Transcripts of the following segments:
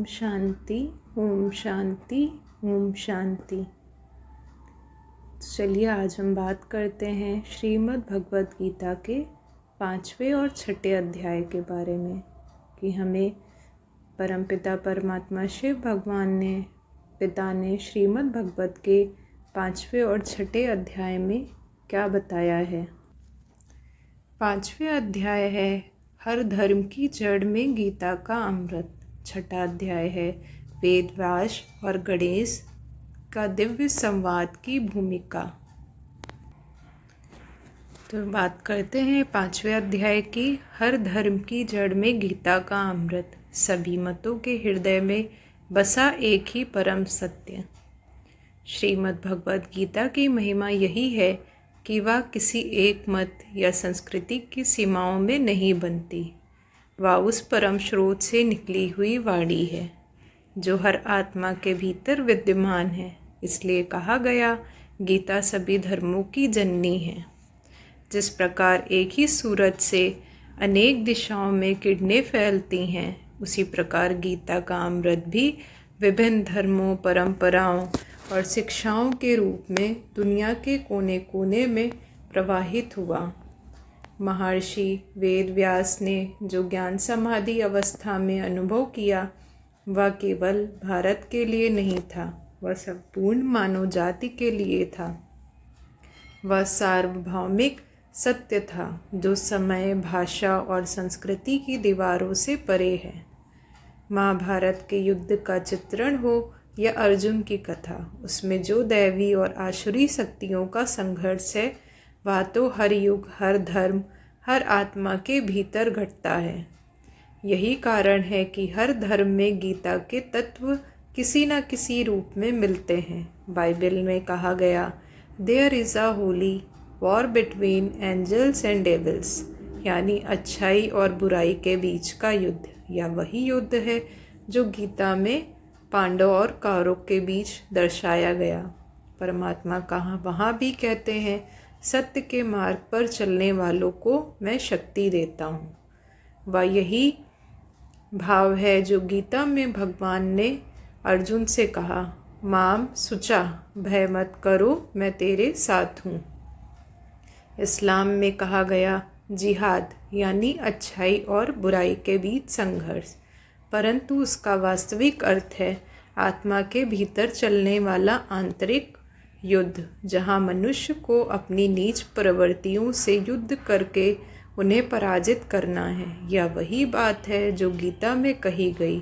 शांति ओम शांति ओम शांति। चलिए आज हम बात करते हैं श्रीमद् भगवद गीता के 5वें और 6ठे अध्याय के बारे में कि हमें परमपिता परमात्मा शिव भगवान ने पिता ने श्रीमद् भगवद के 5वें और 6ठे अध्याय में क्या बताया है। 5वें अध्याय है हर धर्म की जड़ में गीता का अमृत। 6ठा अध्याय है वेद व्यास और गणेश का दिव्य संवाद की भूमिका। तो बात करते हैं 5वें अध्याय की हर धर्म की जड़ में गीता का अमृत, सभी मतों के हृदय में बसा एक ही परम सत्य। श्रीमद् भगवद गीता की महिमा यही है कि वह किसी एक मत या संस्कृति की सीमाओं में नहीं बनती। वह उस परम स्रोत से निकली हुई वाणी है जो हर आत्मा के भीतर विद्यमान है। इसलिए कहा गया गीता सभी धर्मों की जननी है। जिस प्रकार एक ही सूरज से अनेक दिशाओं में किरणें फैलती हैं, उसी प्रकार गीता का अमृत भी विभिन्न धर्मों, परंपराओं और शिक्षाओं के रूप में दुनिया के कोने कोने में प्रवाहित हुआ। महर्षि वेद व्यास ने जो ज्ञान समाधि अवस्था में अनुभव किया, वह केवल भारत के लिए नहीं था, वह संपूर्ण मानव जाति के लिए था। वह सार्वभौमिक सत्य था जो समय, भाषा और संस्कृति की दीवारों से परे है। महाभारत के युद्ध का चित्रण हो या अर्जुन की कथा, उसमें जो दैवी और आसुरी शक्तियों का संघर्ष है, वह तो हर युग, हर धर्म, हर आत्मा के भीतर घटता है। यही कारण है कि हर धर्म में गीता के तत्व किसी न किसी रूप में मिलते हैं। बाइबल में कहा गया there is a holy war between angels and devils, यानी अच्छाई और बुराई के बीच का युद्ध। या वही युद्ध है जो गीता में पांडव और कौरव के बीच दर्शाया गया। परमात्मा कहाँ वहाँ भी कहते हैं सत्य के मार्ग पर चलने वालों को मैं शक्ति देता हूँ। वह यही भाव है जो गीता में भगवान ने अर्जुन से कहा, माम सुचा, भय मत करो, मैं तेरे साथ हूँ। इस्लाम में कहा गया जिहाद, यानी अच्छाई और बुराई के बीच संघर्ष, परंतु उसका वास्तविक अर्थ है आत्मा के भीतर चलने वाला आंतरिक युद्ध, जहाँ मनुष्य को अपनी नीच प्रवृत्तियों से युद्ध करके उन्हें पराजित करना है। यह वही बात है जो गीता में कही गई,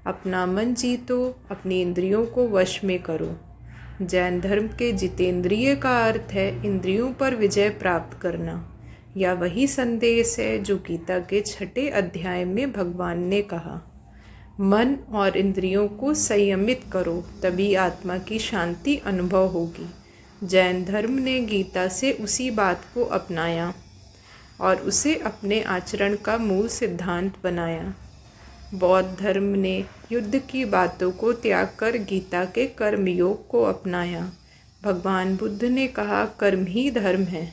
अपना मन जीतो, अपनी इंद्रियों को वश में करो। जैन धर्म के जितेंद्रिय का अर्थ है इंद्रियों पर विजय प्राप्त करना। यह वही संदेश है जो गीता के 6ठे अध्याय में भगवान ने कहा, मन और इंद्रियों को संयमित करो, तभी आत्मा की शांति अनुभव होगी। जैन धर्म ने गीता से उसी बात को अपनाया और उसे अपने आचरण का मूल सिद्धांत बनाया। बौद्ध धर्म ने युद्ध की बातों को त्याग कर गीता के कर्मयोग को अपनाया। भगवान बुद्ध ने कहा कर्म ही धर्म है।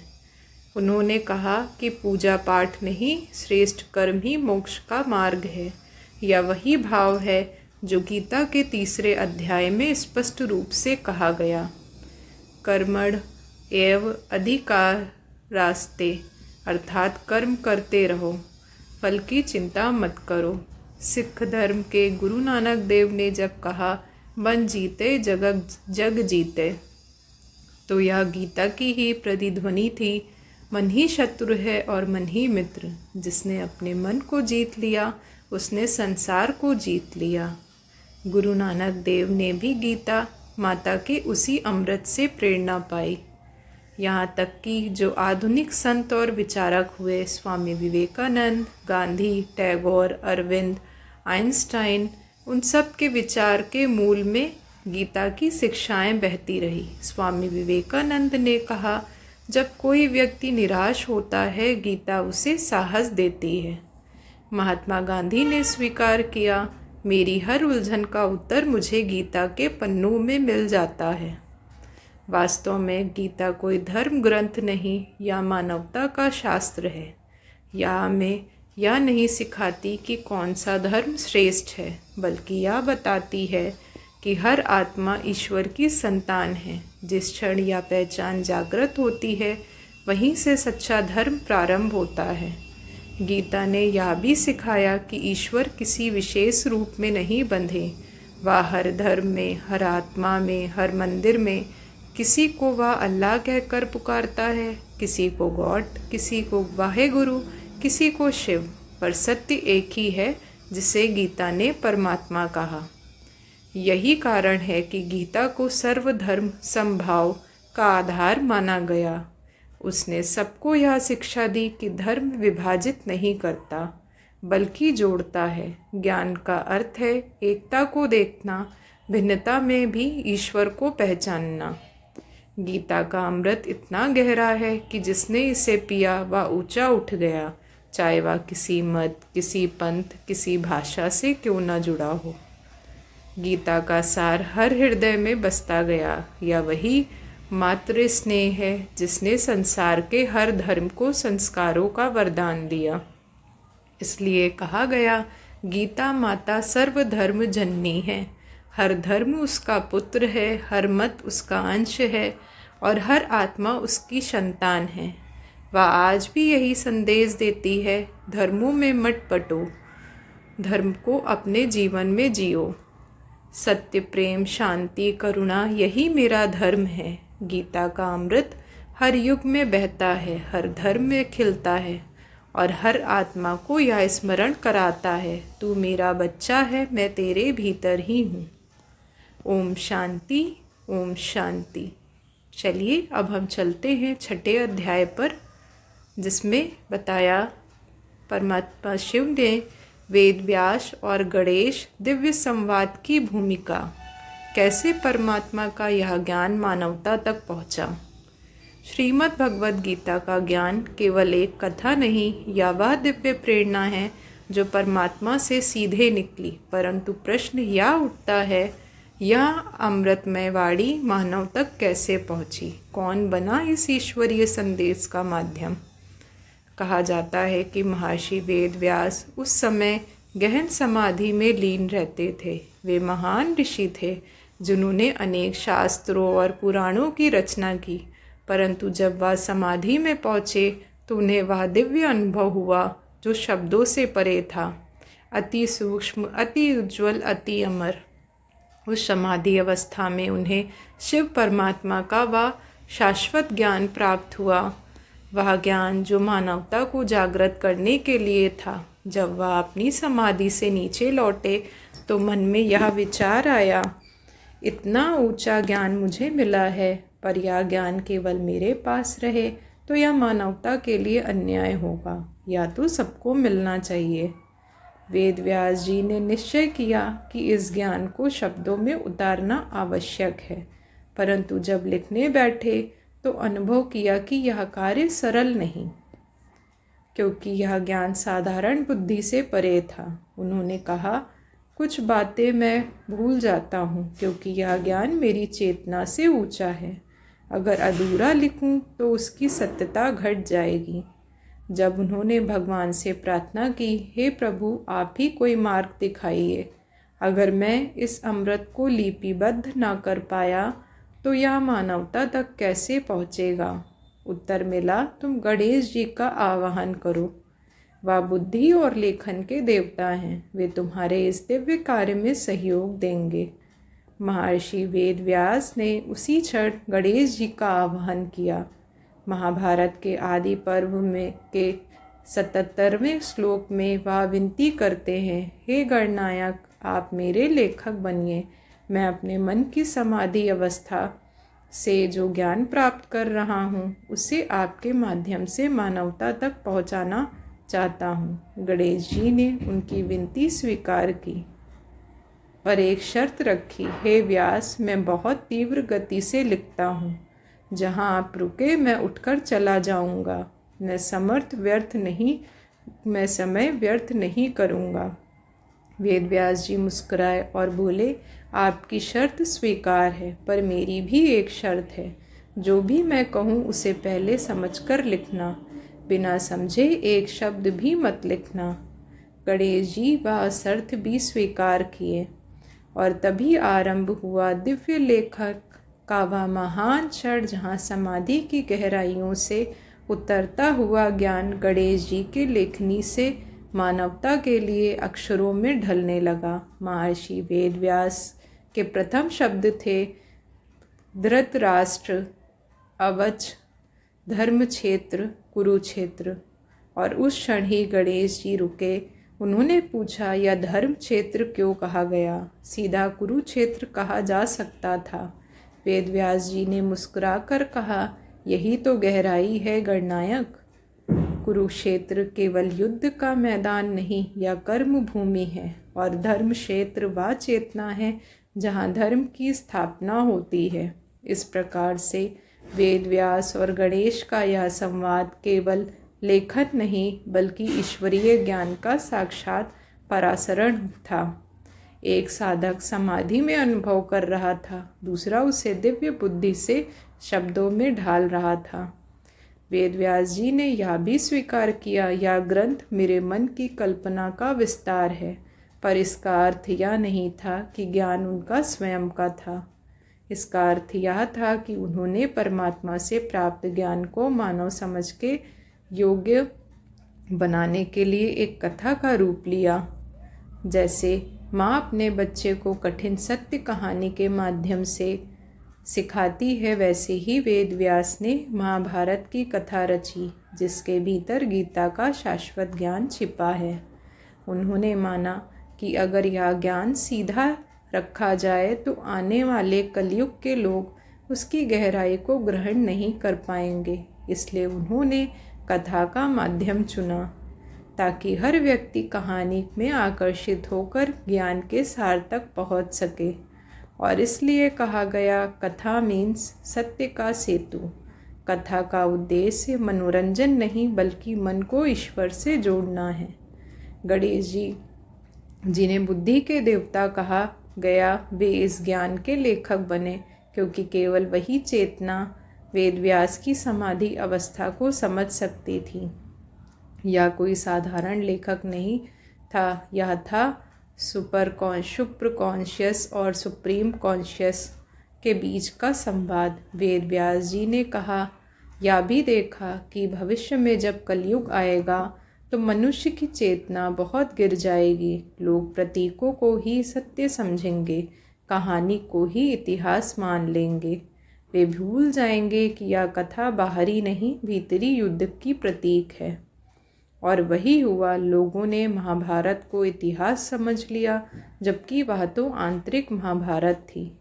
उन्होंने कहा कि पूजा पाठ नहीं, श्रेष्ठ कर्म ही मोक्ष का मार्ग है। यह वही भाव है जो गीता के 3रे अध्याय में स्पष्ट रूप से कहा गया, कर्मण एव अधिकारास्ते, अर्थात कर्म करते रहो, फल की चिंता मत करो। सिख धर्म के गुरु नानक देव ने जब कहा मन जीते जग जीते, तो यह गीता की ही प्रतिध्वनि थी। मन ही शत्रु है और मन ही मित्र। जिसने अपने मन को जीत लिया उसने संसार को जीत लिया। गुरु नानक देव ने भी गीता माता के उसी अमृत से प्रेरणा पाई। यहाँ तक कि जो आधुनिक संत और विचारक हुए, स्वामी विवेकानंद, गांधी, टैगोर, अरविंद, आइंस्टाइन, उन सब के विचार के मूल में गीता की शिक्षाएं बहती रही। स्वामी विवेकानंद ने कहा, जब कोई व्यक्ति निराश होता है, गीता उसे साहस देती है। महात्मा गांधी ने स्वीकार किया, मेरी हर उलझन का उत्तर मुझे गीता के पन्नों में मिल जाता है। वास्तव में गीता कोई धर्म ग्रंथ नहीं या मानवता का शास्त्र है। यह हमें यह नहीं सिखाती कि कौन सा धर्म श्रेष्ठ है, बल्कि यह बताती है कि हर आत्मा ईश्वर की संतान है। जिस क्षण यह पहचान जागृत होती है, वहीं से सच्चा धर्म प्रारंभ होता है। गीता ने यह भी सिखाया कि ईश्वर किसी विशेष रूप में नहीं बंधे। वह हर धर्म में, हर आत्मा में, हर मंदिर में किसी को वह अल्लाह कहकर पुकारता है, किसी को गॉड, किसी को वाहेगुरु, किसी को शिव, पर सत्य एक ही है, जिसे गीता ने परमात्मा कहा। यही कारण है कि गीता को सर्वधर्म समभाव का आधार माना गया। उसने सबको यह शिक्षा दी कि धर्म विभाजित नहीं करता, बल्कि जोड़ता है। ज्ञान का अर्थ है एकता को देखना, भिन्नता में भी ईश्वर को पहचानना। गीता का अमृत इतना गहरा है कि जिसने इसे पिया वह ऊंचा उठ गया, चाहे वह किसी मत, किसी पंथ, किसी भाषा से क्यों न जुड़ा हो। गीता का सार हर हृदय में बसता गया। यह वही मातृ स्नेह है जिसने संसार के हर धर्म को संस्कारों का वरदान दिया। इसलिए कहा गया, गीता माता सर्वधर्म जननी है। हर धर्म उसका पुत्र है, हर मत उसका अंश है और हर आत्मा उसकी संतान है। वह आज भी यही संदेश देती है, धर्मों में मत बटो, धर्म को अपने जीवन में जियो। सत्य, प्रेम, शांति, करुणा, यही मेरा धर्म है। गीता का अमृत हर युग में बहता है, हर धर्म में खिलता है और हर आत्मा को यह स्मरण कराता है, तू मेरा बच्चा है, मैं तेरे भीतर ही हूँ। ओम शांति, ओम शांति। चलिए अब हम चलते हैं 6ठे अध्याय पर, जिसमें बताया परमात्मा शिव ने वेद व्यास और गणेश दिव्य संवाद की भूमिका, कैसे परमात्मा का यह ज्ञान मानवता तक पहुँचा। श्रीमद् भगवद गीता का ज्ञान केवल एक कथा नहीं, या वह दिव्य प्रेरणा है जो परमात्मा से सीधे निकली, परंतु प्रश्न यह उठता है, यह अमृतमय वाणी मानव तक कैसे पहुँची? कौन बना इस ईश्वरीय संदेश का माध्यम? कहा जाता है कि महर्षि वेद व्यास उस समय गहन समाधि में लीन रहते थे। वे महान ऋषि थे जिन्होंने अनेक शास्त्रों और पुराणों की रचना की, परंतु जब वह समाधि में पहुँचे तो उन्हें वह दिव्य अनुभव हुआ जो शब्दों से परे था, अति सूक्ष्म, अति उज्ज्वल, अति अमर। उस समाधि अवस्था में उन्हें शिव परमात्मा का वह शाश्वत ज्ञान प्राप्त हुआ, वह ज्ञान जो मानवता को जागृत करने के लिए था। जब वह अपनी समाधि से नीचे लौटे तो मन में यह विचार आया, इतना ऊंचा ज्ञान मुझे मिला है, पर यह ज्ञान केवल मेरे पास रहे तो यह मानवता के लिए अन्याय होगा, या तो सबको मिलना चाहिए। वेद व्यास जी ने निश्चय किया कि इस ज्ञान को शब्दों में उतारना आवश्यक है, परंतु जब लिखने बैठे तो अनुभव किया कि यह कार्य सरल नहीं, क्योंकि यह ज्ञान साधारण बुद्धि से परे था। उन्होंने कहा, कुछ बातें मैं भूल जाता हूँ क्योंकि यह ज्ञान मेरी चेतना से ऊंचा है। अगर अधूरा लिखूँ तो उसकी सत्यता घट जाएगी। जब उन्होंने भगवान से प्रार्थना की, हे प्रभु, आप ही कोई मार्ग दिखाइए। अगर मैं इस अमृत को लिपिबद्ध ना कर पाया तो यह मानवता तक कैसे पहुँचेगा? उत्तर मिला, तुम गणेश जी का आवाहन करो। वह बुद्धि और लेखन के देवता हैं, वे तुम्हारे इस दिव्य कार्य में सहयोग देंगे। महर्षि वेद व्यास ने उसी क्षण गणेश जी का आवाहन किया। महाभारत के आदि पर्व में के 77वें श्लोक में वह विनती करते हैं, हे गणनायक, आप मेरे लेखक बनिए। मैं अपने मन की समाधि अवस्था से जो ज्ञान प्राप्त कर रहा हूँ उसे आपके माध्यम से मानवता तक पहुँचाना चाहता हूँ। गणेश जी ने उनकी विनती स्वीकार की और एक शर्त रखी, हे व्यास, मैं बहुत तीव्र गति से लिखता हूँ। जहाँ आप रुके मैं उठकर चला जाऊँगा। मैं समय व्यर्थ नहीं करूँगा। वेद व्यास जी मुस्कुराए और बोले, आपकी शर्त स्वीकार है, पर मेरी भी एक शर्त है। जो भी मैं कहूँ उसे पहले समझकर लिखना। बिना समझे एक शब्द भी मत लिखना। गणेश जी वह शर्त भी स्वीकार किए और तभी आरंभ हुआ दिव्य लेखक का वह महान क्षण जहाँ समाधि की गहराइयों से उतरता हुआ ज्ञान गणेश जी की लेखनी से मानवता के लिए अक्षरों में ढलने लगा। महर्षि वेदव्यास के प्रथम शब्द थे धृतराष्ट्र, अवच, धर्म क्षेत्र, कुरुक्षेत्र। और उस क्षण ही गणेश जी रुके। उन्होंने पूछा, यह धर्म क्षेत्र क्यों कहा गया? सीधा कुरुक्षेत्र कहा जा सकता था। वेदव्यास जी ने मुस्कुराकर कहा, यही तो गहराई है गणनायक। कुरुक्षेत्र केवल युद्ध का मैदान नहीं, यह कर्म भूमि है और धर्म क्षेत्र वह चेतना है जहाँ धर्म की स्थापना होती है। इस प्रकार से वेदव्यास और गणेश का यह संवाद केवल लेखन नहीं बल्कि ईश्वरीय ज्ञान का साक्षात परासरण था। एक साधक समाधि में अनुभव कर रहा था, दूसरा उसे दिव्य बुद्धि से शब्दों में ढाल रहा था। वेदव्यास जी ने यह भी स्वीकार किया, यह ग्रंथ मेरे मन की कल्पना का विस्तार है, पर इसका अर्थ यह नहीं था कि ज्ञान उनका स्वयं का था। इसका अर्थ यह था कि उन्होंने परमात्मा से प्राप्त ज्ञान को मानव समझ के योग्य बनाने के लिए एक कथा का रूप लिया। जैसे माँ अपने बच्चे को कठिन सत्य कहानी के माध्यम से सिखाती है, वैसे ही वेदव्यास ने महाभारत की कथा रची जिसके भीतर गीता का शाश्वत ज्ञान छिपा है। उन्होंने माना कि अगर यह ज्ञान सीधा रखा जाए तो आने वाले कलयुग के लोग उसकी गहराई को ग्रहण नहीं कर पाएंगे। इसलिए उन्होंने कथा का माध्यम चुना ताकि हर व्यक्ति कहानी में आकर्षित होकर ज्ञान के सार तक पहुंच सके। और इसलिए कहा गया, कथा मीन्स सत्य का सेतु। कथा का उद्देश्य मनोरंजन नहीं बल्कि मन को ईश्वर से जोड़ना है। गणेश जी जिन्हें बुद्धि के देवता कहा गया, वे इस ज्ञान के लेखक बने क्योंकि केवल वही चेतना वेदव्यास की समाधि अवस्था को समझ सकती थी। यह कोई साधारण लेखक नहीं था, यह था सुपर कॉन्शियस और सुप्रीम कॉन्शियस के बीच का संवाद। वेदव्यास जी ने कहा, यह भी देखा कि भविष्य में जब कलयुग आएगा तो मनुष्य की चेतना बहुत गिर जाएगी। लोग प्रतीकों को ही सत्य समझेंगे, कहानी को ही इतिहास मान लेंगे। वे भूल जाएंगे कि यह कथा बाहरी नहीं भीतरी युद्ध की प्रतीक है। और वही हुआ। लोगों ने महाभारत को इतिहास समझ लिया जबकि वह तो आंतरिक महाभारत थी,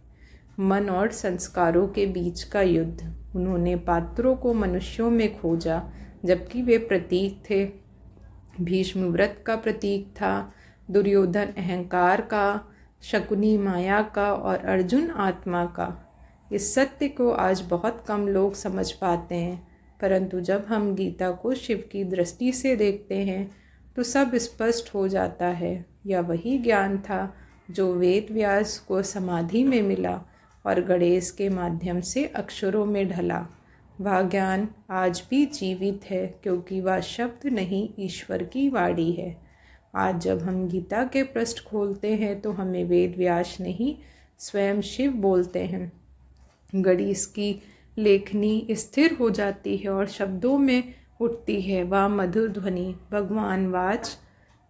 मन और संस्कारों के बीच का युद्ध। उन्होंने पात्रों को मनुष्यों में खोजा जबकि वे प्रतीक थे। भीष्म व्रत का प्रतीक था, दुर्योधन अहंकार का, शकुनी माया का और अर्जुन आत्मा का। इस सत्य को आज बहुत कम लोग समझ पाते हैं, परंतु जब हम गीता को शिव की दृष्टि से देखते हैं तो सब स्पष्ट हो जाता है। यह वही ज्ञान था जो वेदव्यास को समाधि में मिला और गणेश के माध्यम से अक्षरों में ढला। वह ज्ञान आज भी जीवित है क्योंकि वह शब्द नहीं, ईश्वर की वाणी है। आज जब हम गीता के पृष्ठ खोलते हैं तो हमें वेदव्यास नहीं, स्वयं शिव बोलते हैं। गणेश की लेखनी स्थिर हो जाती है और शब्दों में उठती है वह मधुर ध्वनि, भगवान वाच,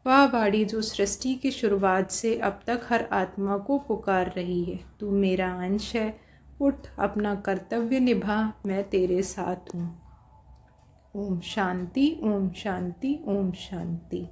वह वाणी जो सृष्टि की शुरुआत से अब तक हर आत्मा को पुकार रही है। तू मेरा अंश है, उठ अपना कर्तव्य निभा, मैं तेरे साथ हूँ। ओम शांति, ओम शांति, ओम शांति।